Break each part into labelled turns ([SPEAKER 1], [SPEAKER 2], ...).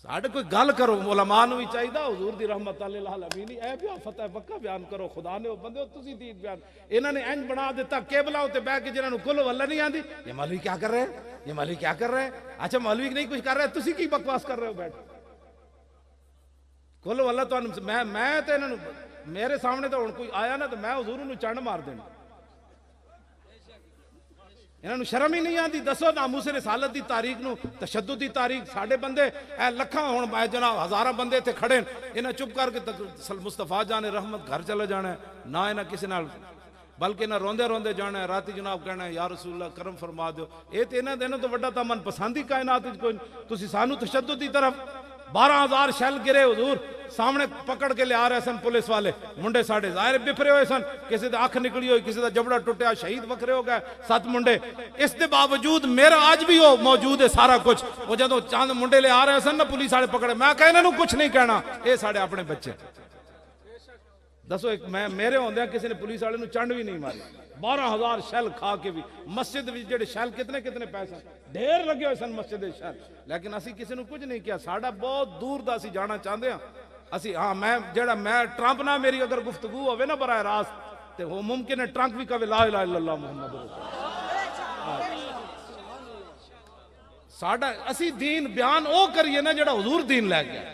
[SPEAKER 1] साढ़े कोई गल करो उलमा नूं भी चाहिए हुजूर दी रहमत अल आलमीन ऐ भी फतह पक्का बयान करो खुदा ने बंदे तुसी दीन बयान इन्होंने इंज बना दिता केबला उत्ते बैठ के जिन्होंने कुल वल्ला नहीं आती ये मौलवी क्या कर रहे हैं ये मौलवी क्या कर रहे हैं अच्छा मौलवी नहीं कुछ कर रहे तुसी की बकवास कर रहे हो बैठ कुल वल्ला तो मैं तो इन्होंने मेरे सामने तो हुण कोई आया ना तो मैं हुजूर नूं चंड मार देना इन्होंने शर्म ही नहीं आती दसो नामूस रिसालत की तारीख नूं तशद्दुद की तारीख साढ़े बंदे लखां हुण जनाब हज़ारां बंदे इत्थे खड़े इन्हें चुप करके मुस्तफा जाने रहमत घर चले जाना ना इन्हें किसी नाल बल्कि इन्हें रोंदे रोंदे जाना है राती जनाब कहना या रसूलल्लाह करम फरमा दो ये तो इन्होंने दिनों तो वड्डा तो मन पसंद ही कायनात कोई तुसी सानू तशद्दुद की तरफ 12,000 शैल गिरे हुजूर सामने पकड़ के लिया रहे सन पुलिस वाले मुंडे साढ़े जाहिर बिफरे हुए सन किसी का अख निकली हुई किसी का जबड़ा टुटिया शहीद वखरे हो गए 7 मुंडे इसके बावजूद मेरा आज भी वो मौजूद है सारा कुछ वो जो चंद मुंडे ले आ रहे सन ना पुलिस वाले पकड़े मैं कहा इन्होंने कुछ नहीं कहना ये साढ़े अपने बच्चे दसो एक मैं मेरे होंदे किसी ने पुलिस वाले चंड भी नहीं मारी 12,000 शैल खा के भी मस्जिद जेडे शैल कितने कितने पैसे ढेर लगे हुए सन मस्जिद शैल लेकिन असी किसी ने कुछ नहीं किया साडा बहुत दूर दा असी जाना चाहते हैं असी हाँ मैं ट्रंप ना मेरी अगर गुफ्तगू होवे ना बराह रास्त ते वो मुमकिन है ट्रंप भी कहे ला इलाहा इल्लल्लाह मुहम्मद साडा असी दीन बयान ओ करिए ना जेड़ा हुजूर दीन लै गया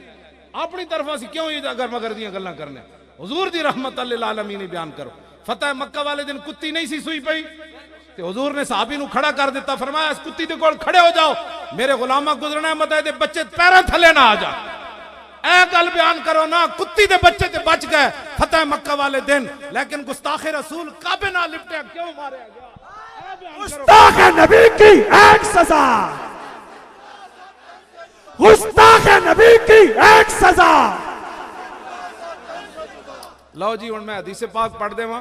[SPEAKER 1] अपनी तरफ असी क्यों अगर मगर दियां गल्लां करने हुजूर दी रहमत अल आलमीन बयान करो फतेह मक्का वाले दिन कुत्ती नहीं सी सुई पई ते हुजूर ने सहाबी नूं खड़ा कर दिता फरमाया इस कुत्ती दे कोल खड़े हो जाओ मेरे गुलामा गुजरना मत दे बच्चे पैरों थले ना आ जा ऐ गल बयान करो ना कुत्ती दे बच्चे ते बच गए फतेह मक्का वाले दिन लेकिन गुस्ताखे रसूल काबे ना लिपटे क्यों मारे गया
[SPEAKER 2] गुस्ताखे नबी की एक सजा गुस्ताखे नबी की एक सजा
[SPEAKER 1] लो जी हुण मैं हदीस पाक पढ़ देवां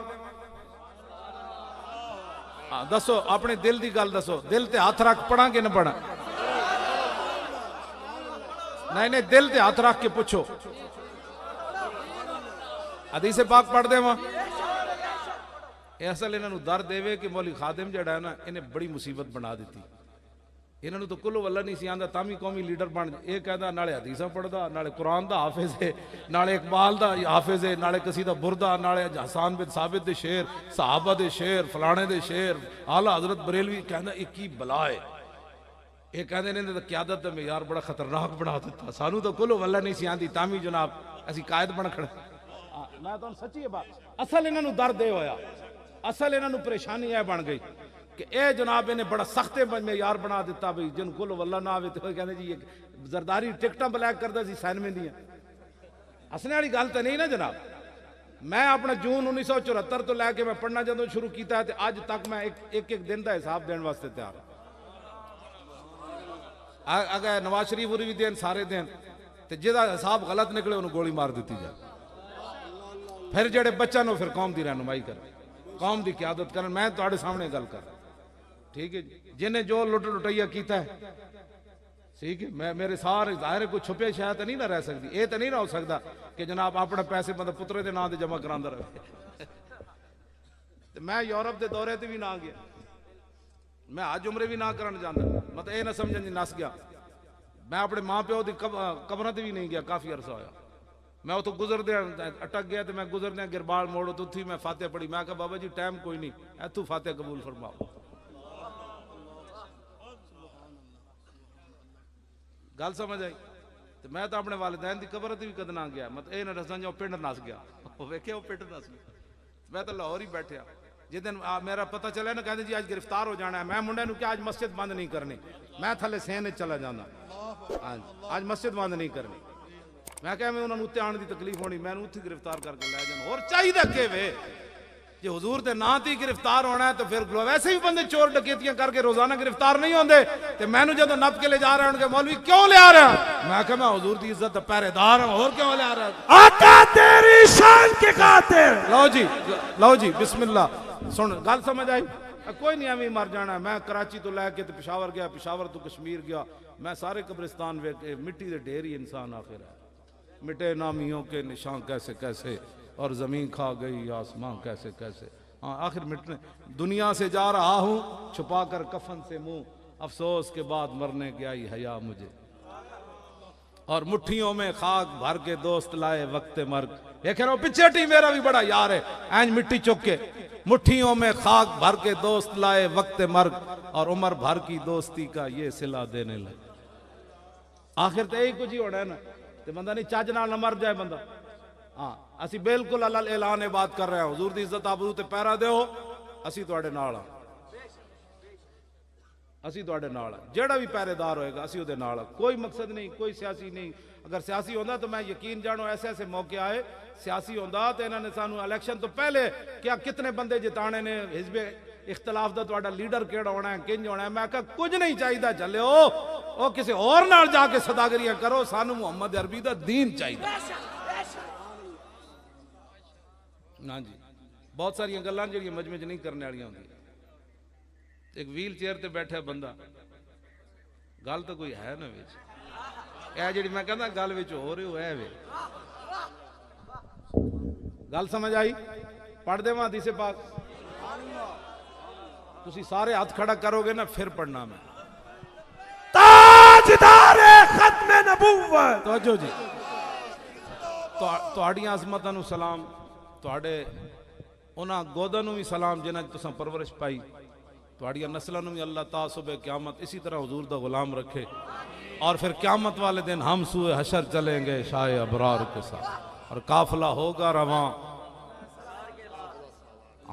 [SPEAKER 1] दसो अपने दिल की गल दसो दिल ते हाथ रख पढ़ा कि न पढ़ा नहीं दिल ते हाथ रख के पूछो हदीस पाक पढ़ देवां असल इन्हों दर देवे कि मौली खादिम जड़ा है ना इन्हें बड़ी मुसीबत बना दी इन्हों तो कुल वल्ला नहीं सी आंदा तामी कौमी लीडर बन ये कहता नाले हदीसा पढ़दा नाले कुरान दा हाफिज है नाले इकबाल दा हाफिज है नाले कसीदा बुरदा नाले हसन बिन साबित दे शेर सहाबा दे शेर फलाने दे शेर आला हजरत बरेलवी कहता एक ही बला है ये कहते इन्हें तो क्यादत में यार बड़ा खतरनाक बना दिता सानू तो कुल वल्ला नहीं सी आंदी तामी जनाब असी कायद बन खड़े मैं तो सच्ची बात असल इन्हों दर्द ये होया असल इन्हों परेशानी यह बन गई कि ए जनाब इन्हें बड़ा सख्त में यार बना दिता भाई जिन कुल वल्ला ना आवे तो कहते जी जरदारी टिकटा ब्लैक करता सी सैनवे दियां हसने वाली गल तो नहीं ना जनाब मैं अपना जून 1974 तो लैके मैं पढ़ना जो शुरू किया है अज तक मैं एक दिन का हिसाब देने वास्ते तैयार अगर नवाज शरीफ भी देन सारे दिन तो जिहदा हिसाब गलत निकले उन्होंने गोली मार दी जाए फिर जेडे बच्चों को फिर कौम की रहनुमाई कर कौम की क्यादत कर मैं तुहाडे सामने गल कर ठीक है जिन्हें जो लुट लुटैया किया है ठीक है मैं मेरे सारे जाहिर कोई छुपे शायद तो नहीं ना रह सकती ये तो नहीं ना हो सकता कि जनाब अपने पैसे मतलब पुत्रे के नाम से जमा करा रहे मैं यूरोप के दौरे से भी ना गया मैं हज उमरे भी ना करन जाता मतलब ये ना समझन जी नस गया मैं अपने माँ प्यो की कबर से भी नहीं गया काफ़ी अरसा होया मैं उतो गुजरद अटक गया तो मैं गुजरद गिरबाल मोड़ तो उत्थी मैं फातिहा पढ़ी मैं कहा बाबा जी टाइम कोई नहीं इतों फातिहा कबूल फरमाओ गल समझ आई तो मैं तो अपने वालिदैन की कबर से भी कद ना गया मतलब ये ना दसा जो पिंड नस गया वेखे वो पिंड नस गया मैं तो लाहौर ही बैठा जिस दिन मेरा पता चला ना कहते जी आज गिरफ्तार हो जाना है मैं मुंडे नूं क्या आज मस्जिद बंद नहीं करनी मैं थले सेन चला जाना हाँ आज मस्जिद बंद नहीं करनी मैं क्या मैं उन्होंने उत्ते आने की तकलीफ होनी मैं उत्थे गिरफ्तार करके लै जाना और चाहिए के वे जो हुजूर के नाम ही गिरफ्तार होना है तो फिर वैसे ही बंदे चोर डकैतियां करके रोजाना गिरफ्तार नहीं होंगे तो मैनू जो नप के ले जा रहे हैं मौलवी क्यों ले आ रहा मैं क्या मैं हुजूर की इज्जत पहरेदार हूं और क्यों ले आ रहा
[SPEAKER 2] आका तेरी शान के खातिर
[SPEAKER 1] लो जी बिस्मिल्लाह सुन गल समझ आई कोई नहीं एवं मर जाना मैं कराची तो लैके तो पिशावर गया पिशावर तो कश्मीर गया मैं सारे कब्रिस्तान वेखे मिट्टी के ढेर ही इंसान आखिर है मिटे नामियों के निशान कैसे कैसे और जमीन खा गई आसमां कैसे कैसे हाँ आखिर मिटने दुनिया से जा रहा हूं छुपा कर कफन से मुंह अफसोस के बाद मरने की आई हया मुझे और मुट्ठियों में खाक भर के दोस्त लाए वक्त मर्ग। देख रहे हो पीछे टी मेरा भी बड़ा यार है, एंज मिट्टी चुक के मुट्ठियों में खाक भर के दोस्त लाए वक्त मर्ग, और उम्र भर की दोस्ती का ये सिला देने लगे। आखिर तो यही कुछ ही होना है ना, तो बंदा नहीं चज नाल न मर जाए बंदा। हाँ असी बिल्कुल अल्लाह ऐलान बात कर रहे हैं, हुजूर दी इज्जत आबरू ते पैरा दो, असी तुहाडे नाल हां, असी तुहाडे नाल हां। जेड़ा भी पहरेदार होएगा असी उहदे नाल हां। कोई मकसद नहीं, कोई सियासी नहीं। अगर सियासी होंदा तो मैं यकीन जानो ऐसे ऐसे मौके आए, सियासी होंदा तो इन्होंने सानू इलेक्शन तो पहले क्या कितने बंदे जिताने ने, हिजबे इख्तलाफ दा तुहाडा लीडर केड़ा होना है, किंज होना है। मैं कहा कुछ नहीं चाहिए, चलियो ओ किसी और नाल जाके सदागरियां करो, सानू मुहम्मद अरबी दा दीन चाहिए। ना जी बहुत सारिया गल्लां जिहड़ियां मजमे च नहीं करने वालियां होंदियां। एक व्हील चेयर ते बैठा बंदा, गल तो कोई है ना विच, ए जिहड़ी मैं कहंदा गल विच हो रही है वे, गल समझ आई? पढ़ देवां हदीसे पाक, तुसी सारे हाथ खड़ा करोगे ना फिर पढ़ना मैं।
[SPEAKER 2] ताजदार खत्म नबूवत।
[SPEAKER 1] तवज्जो जी, तुहाड़ियां अज़मतां नूं सलाम, तुहाडे उन्हां गोदां नूं भी सलाम जिन्हां च तुसां परवरिश पाई, तुहाड़ियां नस्लां नूं भी अल्लाह ता सुबह क़यामत इसी तरह हुजूर दा गुलाम रखे, और फिर क़यामत वाले दिन हम सूए हशर चलेंगे शाए अबरार के साथ, और काफिला होगा रवां।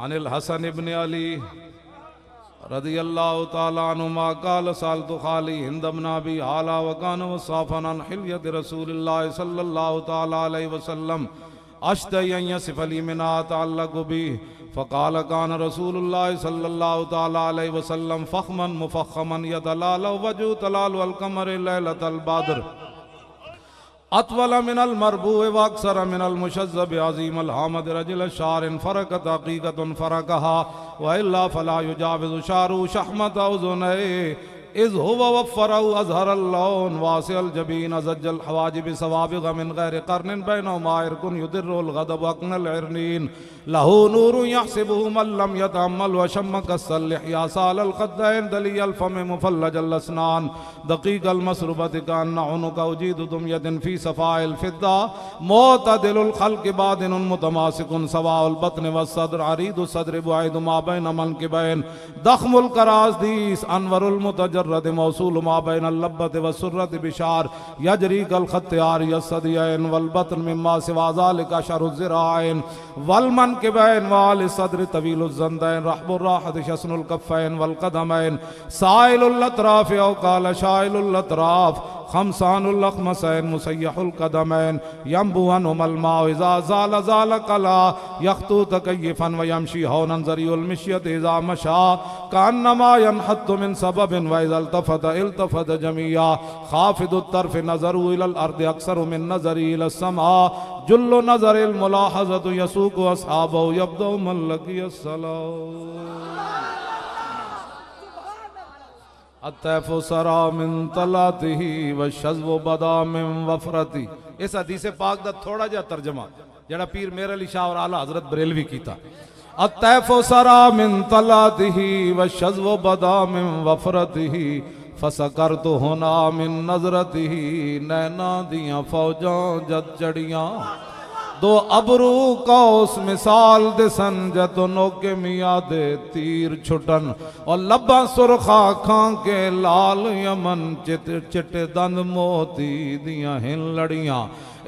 [SPEAKER 1] अनिल हसन इब्न अली रज़ियल्लाहु ताला अन्हुमा क़ाल सालतु खाली हिंद बिन अबी हाला व कान वसाफ़न अन हिल्यत रसूलिल्लाह सल्लल्लाहु ताला अलैहि वसल्लम अश्तयन यसिफ अली मिना तअल्लक़ बि फ़क़ाल कान रसूलुल्लाह सल्लल्लाहु ताला अलैहि वसल्लम फ़ख़्मन मुफ़ख़्ख़मन यतलाल वजहु तलाल अल क़मर लैलतल बद्र अतवल मिनल मरबूअ व अक्सर मिनल मुशज़्ज़ब अज़ीम अल हामद रजुल शारिन फ़रक़त हक़ीक़तुन फ़रक़हा व इल्ला फ़ला युजाविज़ु शारु शहमत उज़ुनैहि इज़ हुवा वफ़्फ़रहु अज़हरल लौन वासिअल जबीन अज़ज्जल हवाजिब सवाबिग़ मिन गैरि क़र्निन बैनहुमा इरकुन युदिर्रुल ग़दब अक़नल इरनीन लहू नूरुन यहसिबुहु मन लम यतअम्मल व शम्म कस्सल लिह्या सालल ख़द्दैन दलियल फ़म मुफ़ल्लजल अस्नान दक़ीक़ल मसरुबति कअन्न उनुक़ उजीदु दुम्यतिन फ़ी सफ़ाइल फ़िद्दा मुअतदिलुल ख़ल्क़ि बादिनुन मुतमासिकुन सवाउल बत्न वस्सद्र अरीदुस सद्र बुईदु मा बैन मनकिबैन दख़्मुल कराज़दीस अनवरुल मुतजर्रद मौसूल मा बैनल लब्बति वस्सुर्रति बिशार यजरी कल ख़त्यार यस्सदियैन वल बत्न मिम्मा सिवा ज़ालिका शरुज़ ज़िराइन वल मनकिबैन वाल सद्र तवीलुज़ ज़ंदैन रहबुर राहत शस्नुल कफ़ैन वल क़दमैन साइलुल अतराफ़ औ क़ाल शाइलुल अतराफ़ खमसानुल अख़मसैन मुसय्यहुल क़दमैन यंबुअन उमल माउ इज़ा ज़ाल ज़ाल कला यख्तु तकय्यफ़न व यमशी हौनन ज़रियुल मिश्यत इज़ा मशा कअन्नमा यनहत्तु मिन सबबिन व इज़ा इल्तफ़त जमिया ख़ाफ़िदुत तर्फ़ नज़रु इलल अर्दि अक्सरु मिन नज़रि इलस समा जुल्लु नज़रिल मुलाहज़तु यसूक़ु अस्हाबहु यब्दउ मन लक़ियस सलाम अतैफ़ु सरा मिन तलातिही व शज़्व बदा मिन वफ़रती। इस हदीस पाक दा थोड़ा जा तर्जमा जड़ा पीर मेर अली शाह और आला हज़रत बरेलवी कीता। अतैफ़ु सरा मिन तलातिही व शज़्व बदा मिन वफ़रतिही फसकरतु हुना मिन नज़रतिही नैना दियां फौजां जद चढ़ियां दो अबरू कौस मिसाल दिसन जतो नोके मिया दे तीर छुटन और लब्बा सुरखा खां के लाल यमन चिट चिटे दंद मोती दियां हिन लड़ियां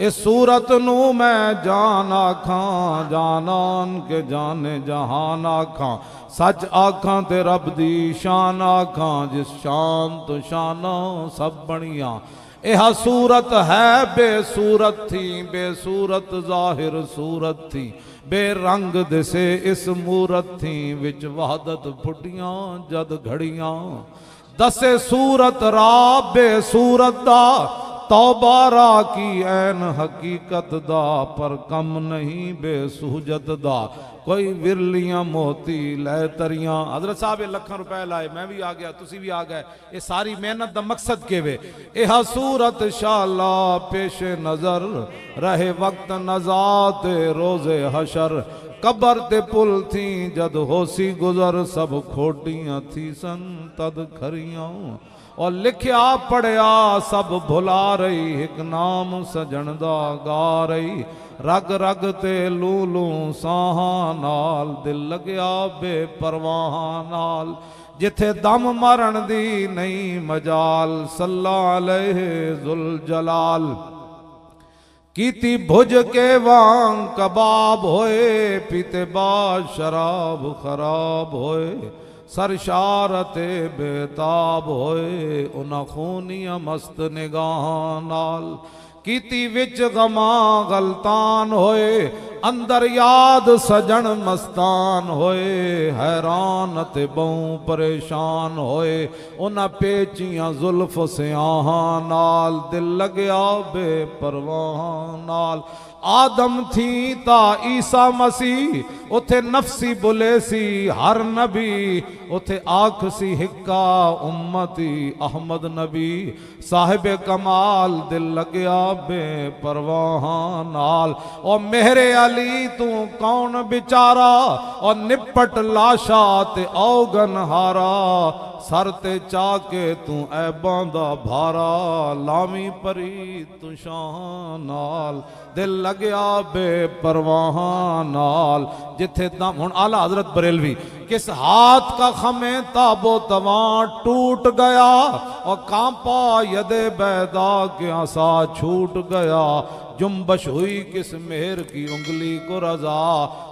[SPEAKER 1] इस सूरत नू मैं जान आखां जानान के जाने जहान आखां सच आखां ते रब दी शान आखां जिस शान तो शाना सब बनियां यह सूरत है बेसूरत थी बेसूरत जाहिर सूरत थी बेरंग दिसे इस मूरत थी विच वहदत फुटियां जद घड़ियां दसे सूरत रा बेसूरत दा तौबा रा की ऐन हकीकत दा पर कम नहीं बेसूजत दा कोई विरलियां मोती लै तरियां। हजरत साहब लखां रुपए लाए मैं भी आ गया तुसी भी आ गए ये सारी मेहनत दा मकसद के वे यह सूरत शाला पेश नजर रहे वक्त नजात रोजे हशर कबर ते पुल थी जद होसी गुजर सब खोटियां थी सन तद खरियां और लिखया पढ़िया सब भुला रही, एक नाम सजन दा गा रही, रग रग ते लू लू साहां नाल, दिल लगया बेपरवाह नाल, जिथे दम मरण दी नहीं मजाल, सल्लल्लाहु अलैहि जुल जलाल। कीती भुज के वांग कबाब होए, पीते बाद शराब खराब होए, सरशारते बेताब होए, उन्हां खूनिया मस्त निगाहां नाल, कीती विच गमा गलतान होए, अंदर याद सजन मस्तान होए, हैरान ते बहु परेशान होए, उन्हां पेचियां जुल्फ सियाहां नाल, दिल लगया बेपरवाहां नाल। आदम थी ता ईसा मसीह, उथे नफसी बुले सी हर नबी, उथे आख सी हिक्का उम्मती अहमद नबी, साहिब कमाल, दिल लगया बेपरवाहां नाल। और मेरे अली तू कौन बिचारा, और निपट लाशा ते औगन हारा, सर ते चाके तू ऐबां दा भारा, लावी परी तू शाहां नाल, दिल लगया बेपरवाहां नाल। जिथे दम हुण आला हजरत बरेलवी, किस हाथ का खमे ताबो तवा टूट गया, और कांपा यदे बैदा के आसा छूट गया, जुम्बश हुई किस मेहर की उंगली को रजा,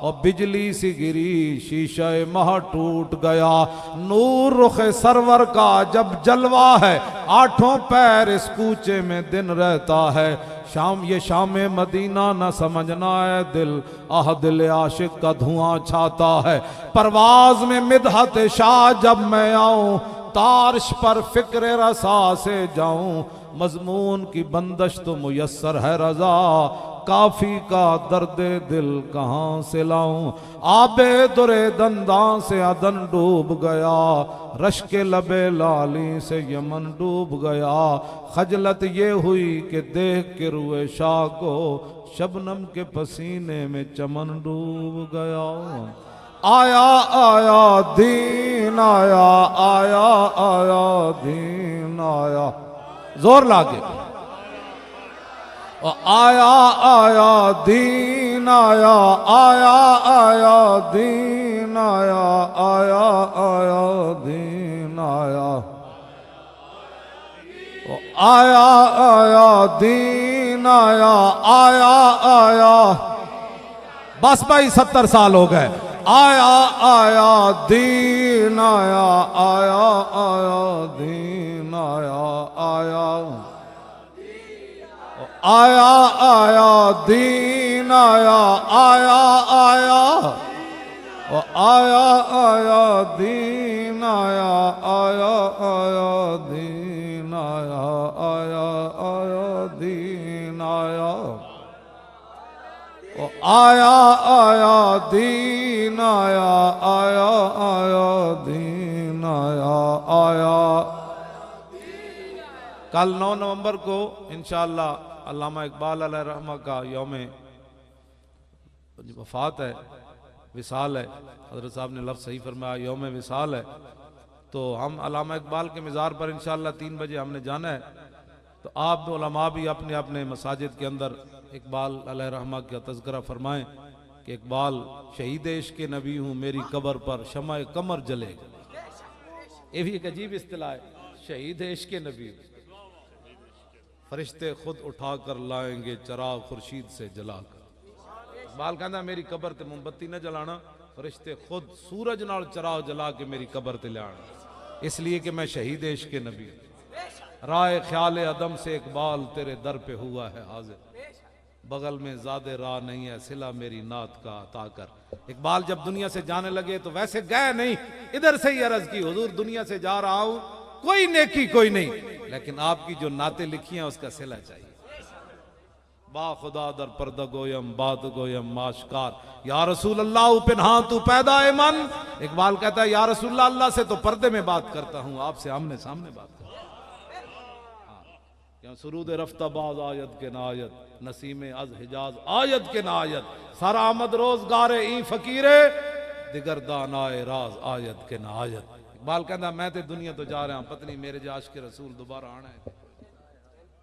[SPEAKER 1] और बिजली सी गिरी शीशे मह टूट गया। नूर रुख सरवर का जब जलवा है, आठों पैर इस कूचे में दिन रहता है, शाम ये शाम मदीना न समझना है दिल, आह दिल आशिक का धुआं छाता है। परवाज में मिदहत शाह जब मैं आऊं, तारश पर फिक्र रसा से जाऊं, मजमून की बंदश तो मुयस्सर है रजा, काफी का दर्द दिल कहाँ से लाऊं। आबे दुरे दंदां से अदन डूब गया, रश के लबे लाली से यमन डूब गया। खजलत ये हुई कि देख के रुए शाह को, शबनम के पसीने में चमन डूब गया। आया आया दीन आया, आया आया दीन आया, जोर लागे। आया आया दीन आया, आया आया दीन आया, आया आया दीन आया, आया आया दीन आया, आया आया। बस भाई 70 साल हो गए। आया आया दीन आया, आया आया दीन आया, आया आया आया दीन आया, आया आया, आया आया दीन आया, आया आया दीन आया, आया आया दीन आया, आया आया दीन आया, आया आया दीन आया, आया। कल 9 नवंबर को इंशाअल्लाह अल्लामा इकबाल अलैहि रहमा का यौम वफात है, विसाल है। हज़रत साहब ने लफ्ज़ सही फरमाया, यौम विसाल है। तो हम अल्लामा इकबाल के मज़ार पर इंशाअल्लाह 3 बजे हमने जाना है। तो आप उलमा भी अपने अपने मसाजिद के अंदर इकबाल अलैहि रहमा का तज़किरा फरमाएं कि इकबाल शहीद इश्क़ के नबी हूँ, मेरी कब्र पर शमा कमर जलेगा। ये भी एक अजीब इस्तिलाह है, शहीद इश्क़ के नबी, फरिश्ते खुद उठा कर लाएंगे चराग खुर्शीद से जलाकर। इकबाल कहता मेरी कब्र ते मोमबत्ती न जलाना, फरिश्ते खुद सूरज नाल चराग जला के मेरी कब्र ते ले आना, इसलिए कि मैं शहीद इश्क़ के नबी। राय ख्याल अदम से इकबाल तेरे दर पे हुआ है हाजिर, बगल में ज़्यादा राह नहीं है, सिला मेरी नात का अता कर। इकबाल जब दुनिया से जाने लगे तो वैसे गए नहीं, इधर से ही अर्ज की, हुजूर दुनिया से जा रहा हूं, कोई नेकी कोई नहीं, लेकिन आपकी जो नाते लिखी हैं उसका सिला चाहिए। बा खुदा दर पर्दा गोयम बात गोयम माशकार, या रसूल अल्लाह पिन्हा तू पैदा है मन। इकबाल कहता है या रसूल अल्लाह से तो पर्दे में बात करता हूं, आपसे आमने सामने बात करता हूं। सुरूद रफ्ता बाज आयत के नायत, नसीमे अज हिजाज आयत के नायत, सारा आमद रोजगार ई फकीरे, दिगर दानाए राज आयत के नायत। इकबाल कहता मैं तो दुनिया तो जा रहा पत्नी मेरे जे आशिक रसूल दोबारा आना है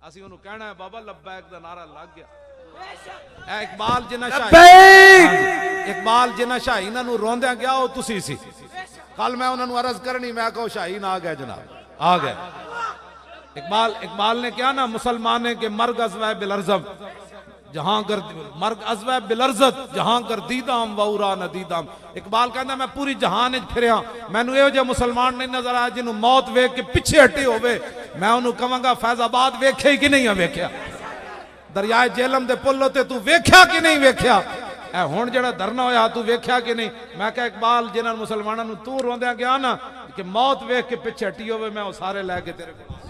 [SPEAKER 1] ਅਸੀਂ ਉਹਨੂੰ ਕਹਿਣਾ ਹੈ ਬਾਬਾ ਲੱਬੈਕ ਦਾ ਨਾਰਾ ਲੱਗ ਗਿਆ ਇਹ ਇਕਬਾਲ ਜਿਨਾ ਸ਼ਾਹੀ ਇਕਬਾਲ ਜਿਨਾ ਸ਼ਾਹੀ ਇਹਨਾਂ ਨੂੰ ਰੋਂਦਿਆਂ ਗਿਆ ਉਹ ਤੁਸੀਂ ਸੀ ਕੱਲ ਮੈਂ ਉਹਨਾਂ ਨੂੰ ਅਰਜ਼ ਕਰਨੀ मैं कहो शाहीन आ गए जनाब आ गए इकबाल ने क्या ना मुसलमान के मर्ग अज़वा बिलर्ज़म जहां कर मर्ग अज़वा बिलर्ज़त जहां कर दीदाम वउरा नदीदाम इकबाल कहता मैं पूरी जहान फिरिया मैनू इहो जिहा मुसलमान नहीं नजर आया जिन्हों मौत वेख के पिछे हटी होवे मैं उन्होंने कहांगा फैजाबाद वेखे कि नहीं वेख्या दरियाए जेलम दे पुल ते तू वेख्या कि नहीं वेख्या हुण जेड़ा धरना होया तू वेख्या कि नहीं मैं कहा इकबाल जिन्हां मुसलमानां नूं तू रोंदिया गया ना कि मौत वेख के पिछे हटी होवे मैं वो सारे लैके तेरे को